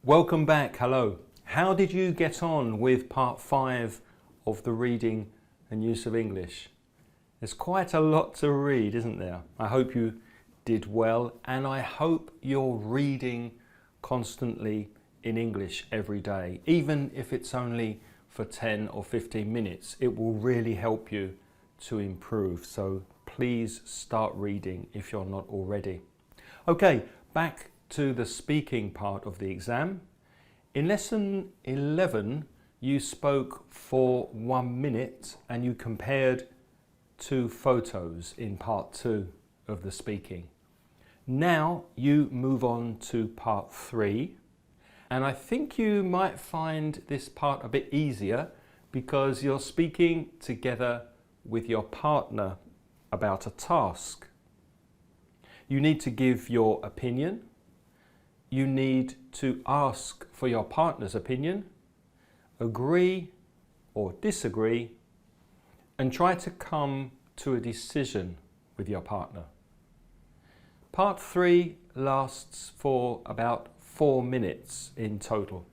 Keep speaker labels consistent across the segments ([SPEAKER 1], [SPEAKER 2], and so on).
[SPEAKER 1] Welcome back, hello. How did you get on with part 5 of the reading and use of English? There's quite a lot to read, isn't there? I hope you did well, and I hope you're reading constantly in English every day. Even if it's only for 10 or 15 minutes, it will really help you to improve. So please start reading if you're not already. Okay, back to the speaking part of the exam. In lesson 11, you spoke for 1 minute and you compared 2 photos in part 2 of the speaking. Now you move on to part 3, and I think you might find this part a bit easier because you're speaking together with your partner about a task. You need to give your opinion. You need to ask for your partner's opinion, agree or disagree, and try to come to a decision with your partner. Part 3 lasts for about 4 minutes in total.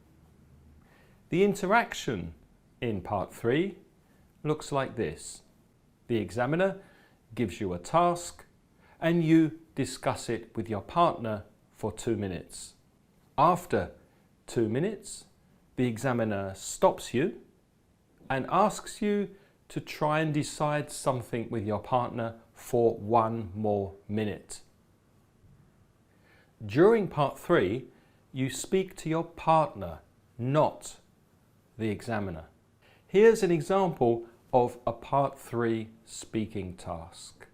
[SPEAKER 1] The interaction in part 3 looks like this. The examiner gives you a task and you discuss it with your partner for 2 minutes. After 2 minutes, the examiner stops you and asks you to try and decide something with your partner for 1 more minute. During part 3, you speak to your partner, not the examiner. Here's an example of a part 3 speaking task.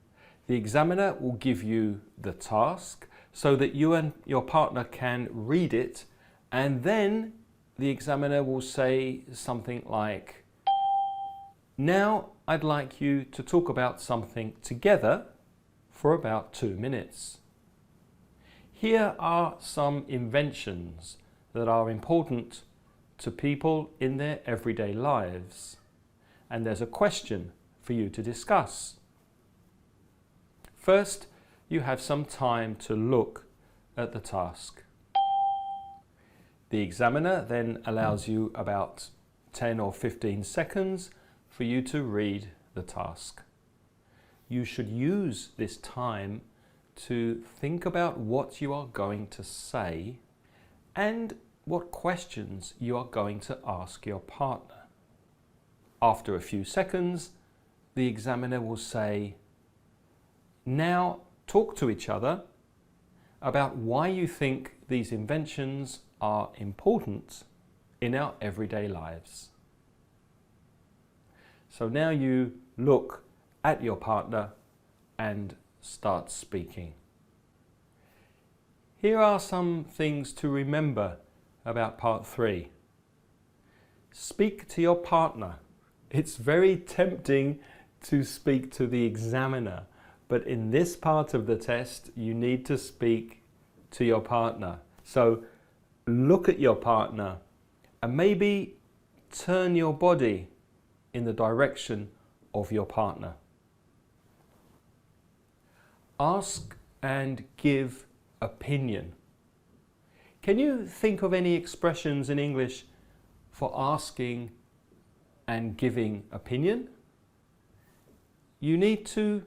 [SPEAKER 1] The examiner will give you the task so that you and your partner can read it, and then the examiner will say something like, "Now I'd like you to talk about something together for about 2 minutes." Here are some inventions that are important to people in their everyday lives, and there's a question for you to discuss. First, you have some time to look at the task. The examiner then allows you about 10 or 15 seconds for you to read the task. You should use this time to think about what you are going to say and what questions you are going to ask your partner. After a few seconds, the examiner will say, "Now talk to each other about why you think these inventions are important in our everyday lives." So now you look at your partner and start speaking. Here are some things to remember about part 3. Speak to your partner. It's very tempting to speak to the examiner, but in this part of the test, you need to speak to your partner. So look at your partner and maybe turn your body in the direction of your partner. Ask and give opinion. Can you think of any expressions in English for asking and giving opinion? You need to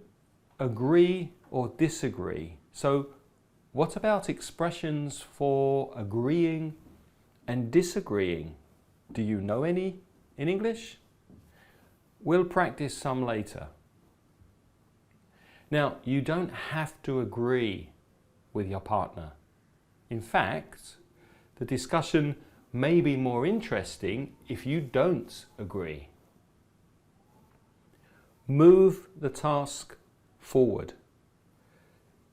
[SPEAKER 1] agree or disagree. So what about expressions for agreeing and disagreeing? Do you know any in English? We'll practice some later. Now, you don't have to agree with your partner. In fact, the discussion may be more interesting if you don't agree. Move the task forward.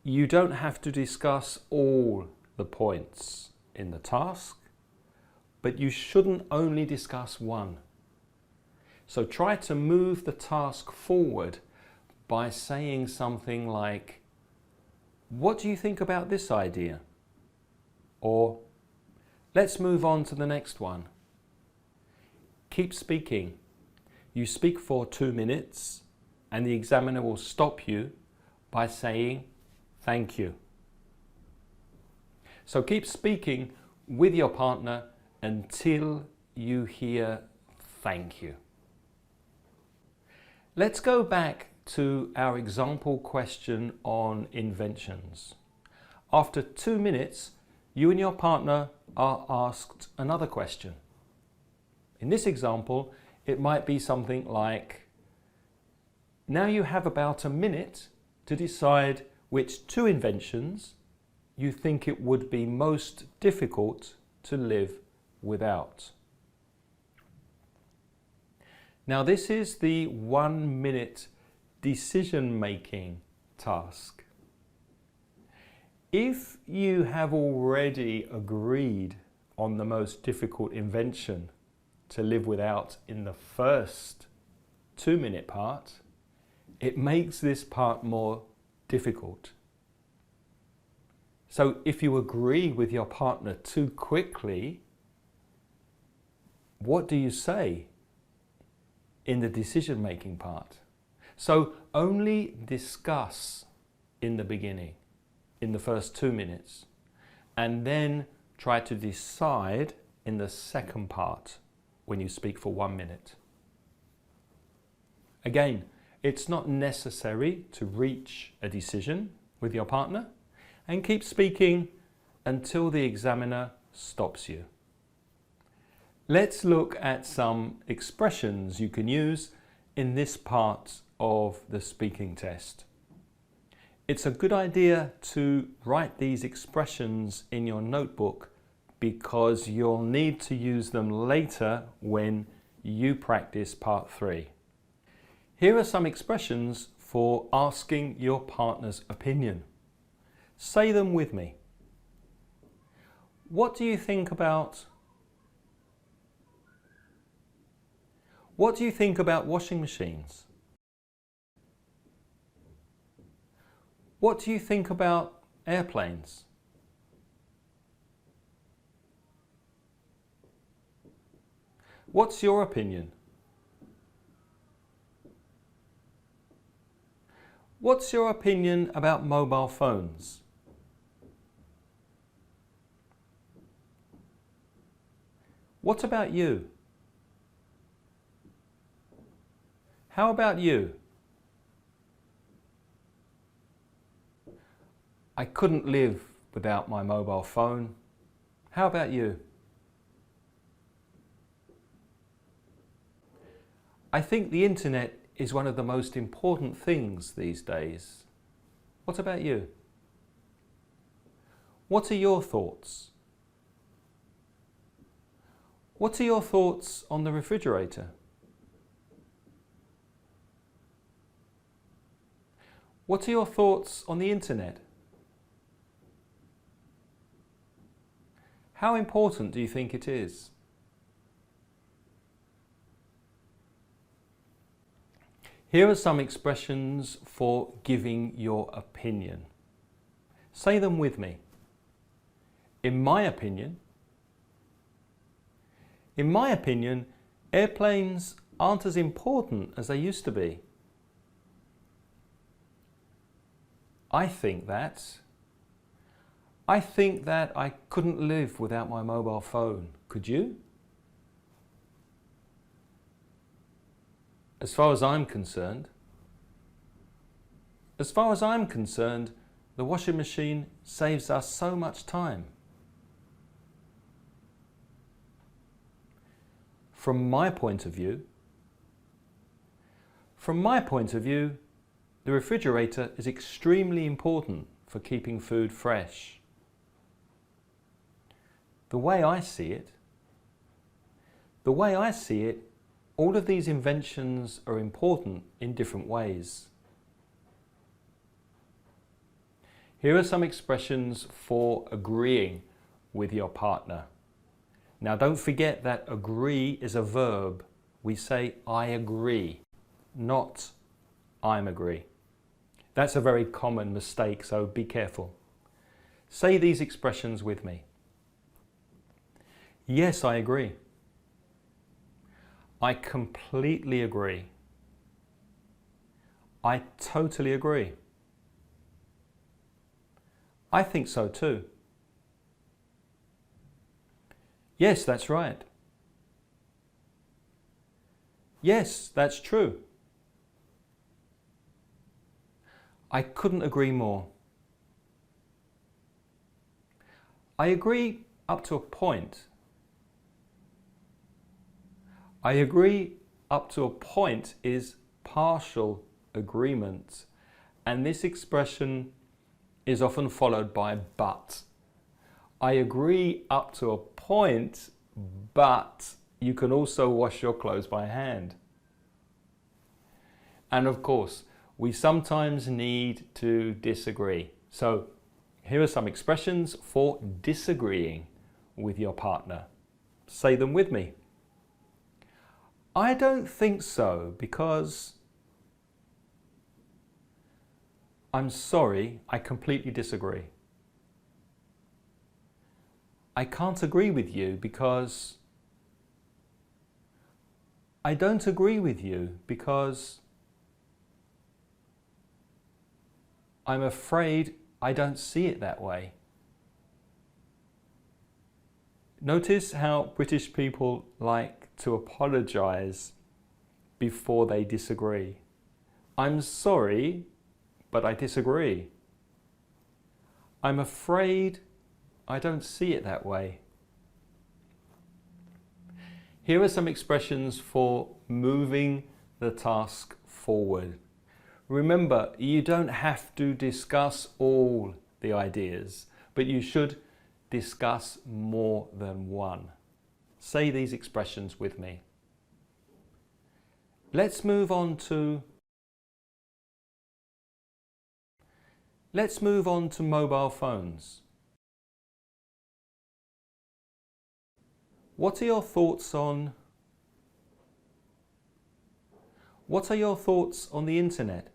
[SPEAKER 1] You don't have to discuss all the points in the task, but you shouldn't only discuss one. So try to move the task forward by saying something like, "What do you think about this idea?" Or, "Let's move on to the next one." Keep speaking. You speak for 2 minutes and the examiner will stop you by saying, "Thank you." So keep speaking with your partner until you hear thank you. Let's go back to our example question on inventions. After 2 minutes, you and your partner are asked another question. In this example, it might be something like, now you have about a minute to decide which 2 inventions you think it would be most difficult to live without. Now this is the 1 minute decision-making task. If you have already agreed on the most difficult invention to live without in the first 2-minute part, it makes this part more difficult. So if you agree with your partner too quickly, what do you say in the decision-making part? So only discuss in the beginning, in the first 2 minutes, and then try to decide in the second part when you speak for 1 minute. Again, it's not necessary to reach a decision with your partner, and keep speaking until the examiner stops you. Let's look at some expressions you can use in this part of the speaking test. It's a good idea to write these expressions in your notebook because you'll need to use them later when you practice part 3. Here are some expressions for asking your partner's opinion. Say them with me. What do you think about? What do you think about washing machines? What do you think about airplanes? What's your opinion? What's your opinion about mobile phones? What about you? How about you? I couldn't live without my mobile phone. How about you? I think the internet is one of the most important things these days. What about you? What are your thoughts? What are your thoughts on the refrigerator? What are your thoughts on the internet? How important do you think it is? Here are some expressions for giving your opinion. Say them with me. In my opinion, airplanes aren't as important as they used to be. I think that I couldn't live without my mobile phone. Could you? As far as I'm concerned, the washing machine saves us so much time. From my point of view, the refrigerator is extremely important for keeping food fresh. The way I see it, all of these inventions are important in different ways. Here are some expressions for agreeing with your partner. Now don't forget that agree is a verb. We say I agree, not I'm agree. That's a very common mistake, so be careful. Say these expressions with me. Yes, I agree. I completely agree. I totally agree. I think so too. Yes, that's right. Yes, that's true. I couldn't agree more. I agree up to a point. I agree up to a point is partial agreement, and this expression is often followed by but. I agree up to a point, but you can also wash your clothes by hand. And of course, we sometimes need to disagree. So here are some expressions for disagreeing with your partner. Say them with me. I don't think so because... I'm sorry, I completely disagree. I can't agree with you because... I don't agree with you because... I'm afraid I don't see it that way. Notice how British people like to apologise before they disagree. I'm sorry, but I disagree. I'm afraid I don't see it that way. Here are some expressions for moving the task forward. Remember, you don't have to discuss all the ideas, but you should discuss more than one. Say these expressions with me. Let's move on to mobile phones. What are your thoughts on the internet?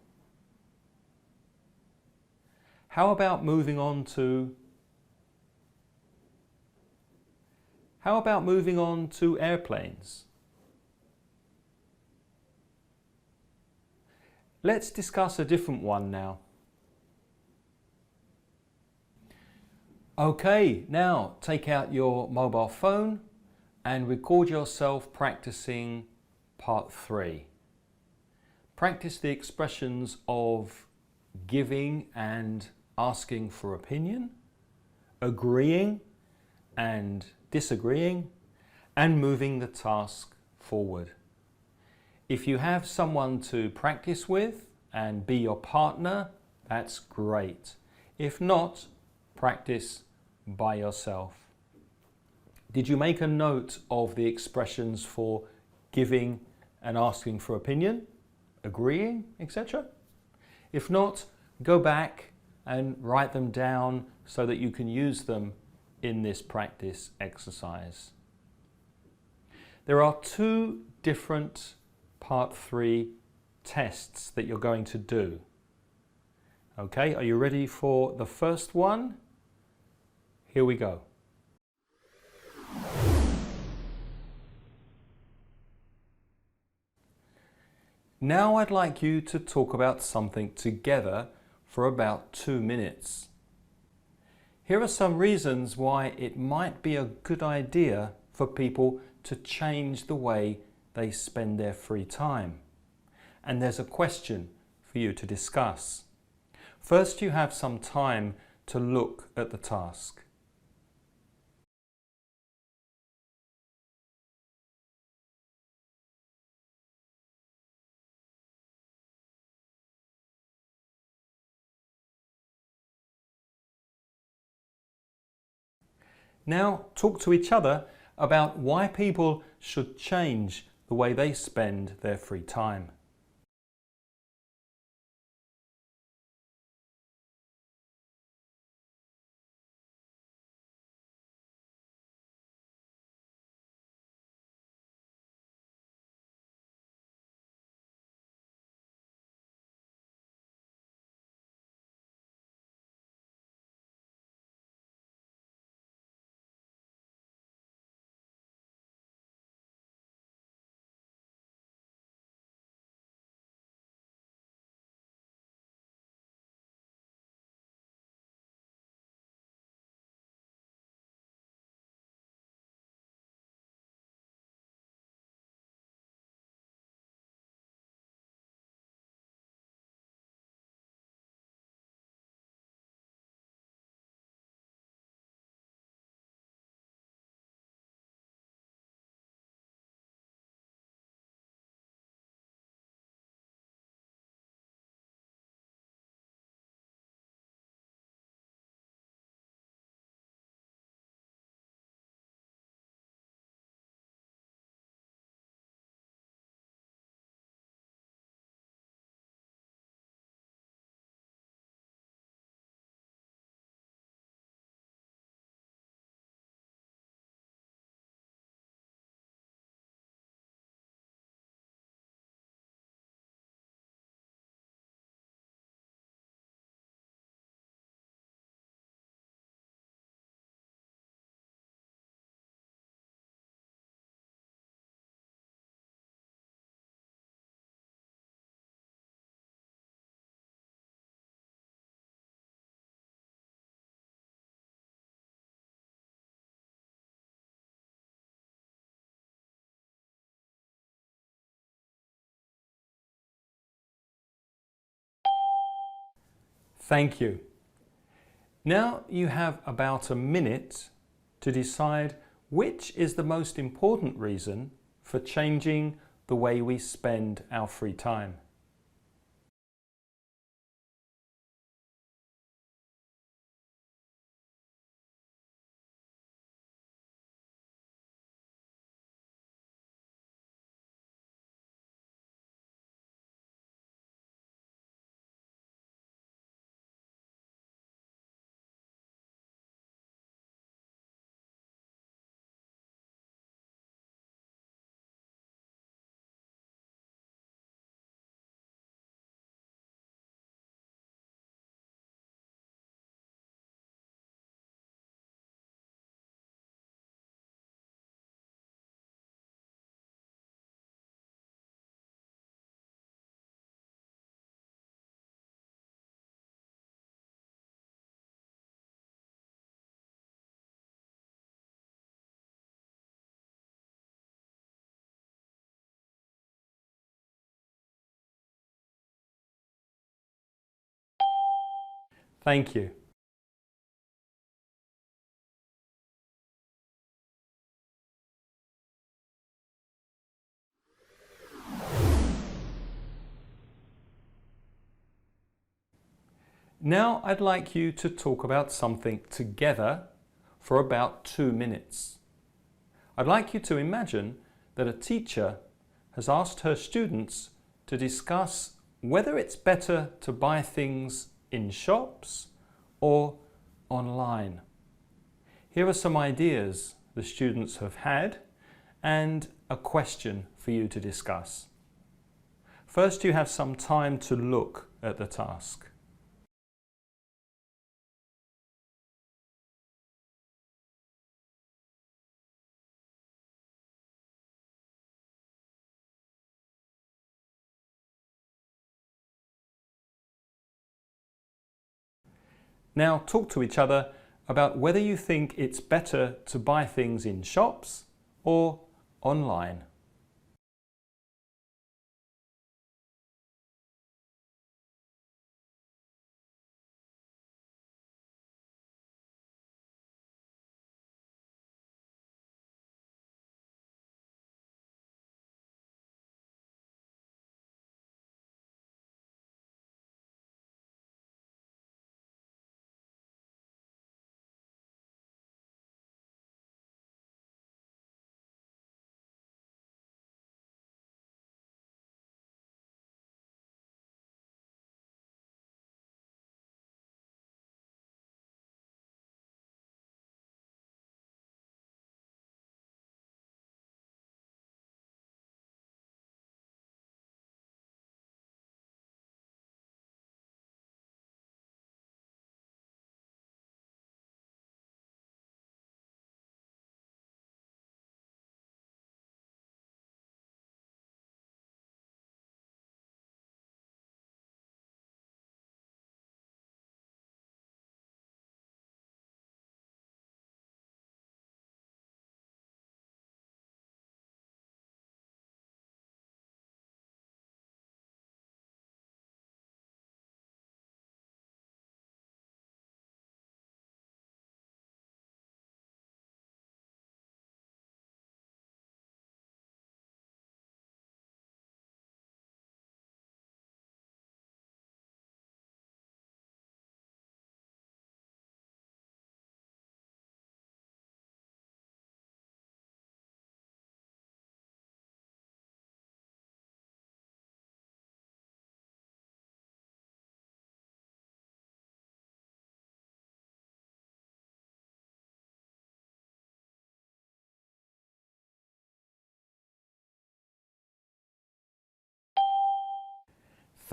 [SPEAKER 1] How about moving on to airplanes? Let's discuss a different one now. Okay, now take out your mobile phone and record yourself practicing part 3. Practice the expressions of giving and asking for opinion, agreeing and disagreeing, and moving the task forward. If you have someone to practice with and be your partner, that's great. If not, practice by yourself. Did you make a note of the expressions for giving and asking for opinion, agreeing, etc.? If not, go back and write them down so that you can use them in this practice exercise. There are 2 different part 3 tests that you're going to do. Okay, are you ready for the first one? Here we go. Now I'd like you to talk about something together for about 2 minutes. Here are some reasons why it might be a good idea for people to change the way they spend their free time. And there's a question for you to discuss. First, you have some time to look at the task. Now talk to each other about why people should change the way they spend their free time. Thank you. Now you have about a minute to decide which is the most important reason for changing the way we spend our free time. Thank you. Now I'd like you to talk about something together for about 2 minutes. I'd like you to imagine that a teacher has asked her students to discuss whether it's better to buy things in shops or online. Here are some ideas the students have had and a question for you to discuss. First, you have some time to look at the task. Now talk to each other about whether you think it's better to buy things in shops or online.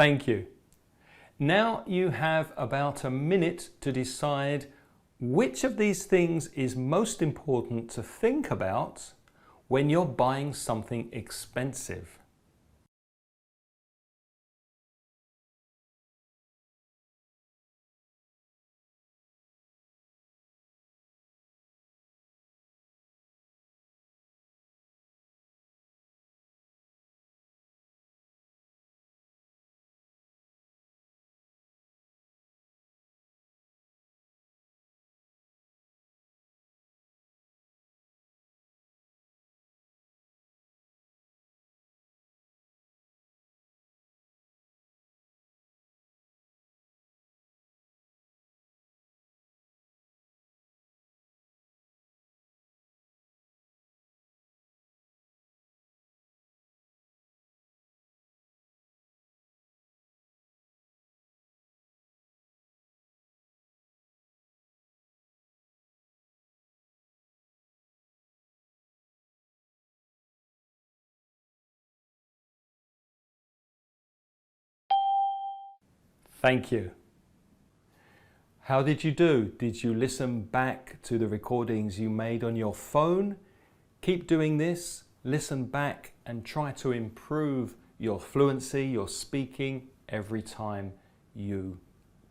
[SPEAKER 1] Thank you. Now you have about a minute to decide which of these things is most important to think about when you're buying something expensive. Thank you. How did you do? Did you listen back to the recordings you made on your phone? Keep doing this, listen back and try to improve your fluency, your speaking every time you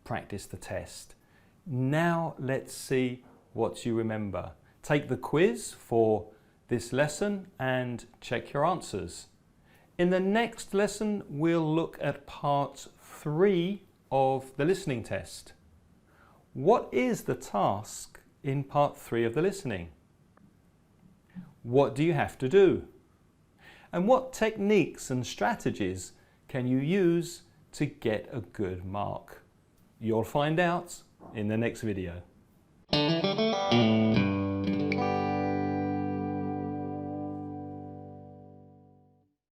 [SPEAKER 1] practice the test. Now let's see what you remember. Take the quiz for this lesson and check your answers. In the next lesson, we'll look at part 3 of the listening test. What is the task in part 3 of the listening? What do you have to do? And what techniques and strategies can you use to get a good mark? You'll find out in the next video.